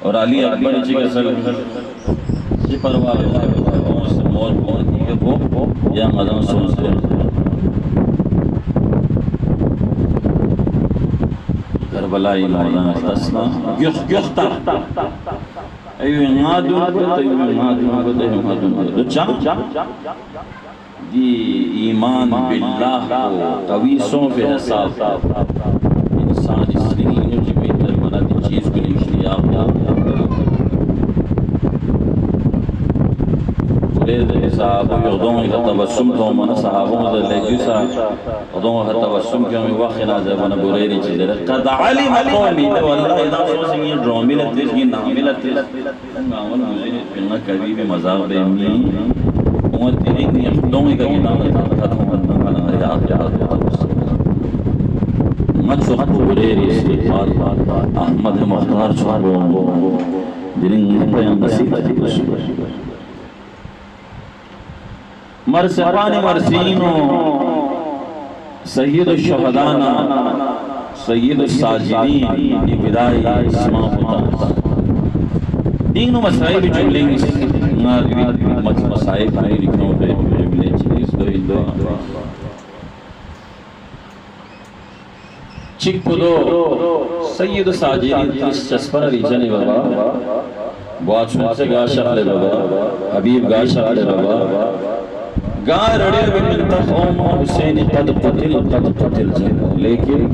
اور علی اکبر چکے سر جی پرواہ ہے موت بہت ہی کہ وہ یا مدن سن سے کربلائی مولانا تسنا گیختا ایو انادون کو تیو انادون کو تیو انادون کو چاہ دی ایمان باللہ کو قویسوں پہ حساب انسان اس لیے جو بہتر بنا دی چیز کو اشتیاق قرید صحابہ یغدون ایک تبسم تو من صحابوں در لیجو سا یغدون ایک تبسم کیوں میں وقنا زبان بریری چیزے قد علم قومی واللہ ایدان سو سنگی ڈرومی لتیس گی نامی لتیس ناول مجھے پھرنا کبھی بھی مذاق بے امی امت تیرین نہیں یغدون ایک نام ختم کرنا کھانا ہے آخر مت سخت بریری استقبال احمد مختار چھوڑوں دلنگ پیان نصیب تھی مرسقان مرسینو سید الشہدانا سید الساجدین ابتدائی اسماء مطلقہ تینوں مسائل بھی جملے مسائل بھائی لکھنوں پہ جملے چیز دو چک دو سید الساجدین تیس چسپن ریجن بابا بہت سن سے گا شکل بابا حبیب گا شکل بابا گا رڑے بھی ملتا قوم حسین قد قتل جن لیکن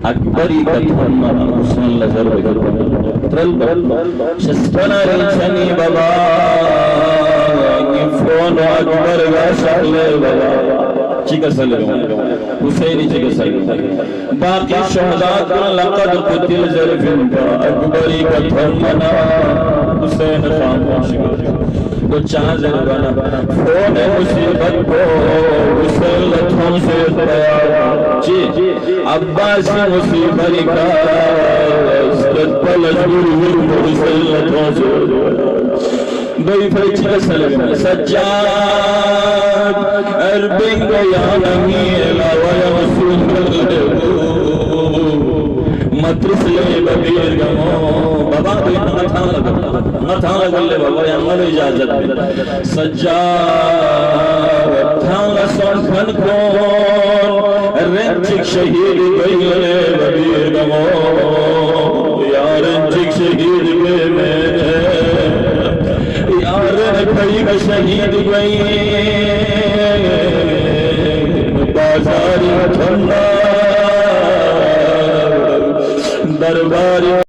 اکبری قتل حسین لذر بگر ترل شسپنا ریچنی بابا گفرون اکبر گا شکل بابا چکا سلیم حسینی چکا سلیم باقی شہدات لقد قتل زرفن با اکبری قتل منا حسین خاموش گا تو چاہ زربانا فون مصیبت کو حسین لطھوں سے دیا جی عباسی مصیبت کا اسکت پلجور ورد حسین لطھوں سے دوئی پھر چکا سلیم سجاد اربنگ یا نمیلا ویا مسود بلدہو مدرس لے ببیر گمو بابا کوئی نتھاں لگلے بابا یا مل اجازت بھی سجاد تھاں لسون کھن کون رنچک شہید گئی لے ببیر گمو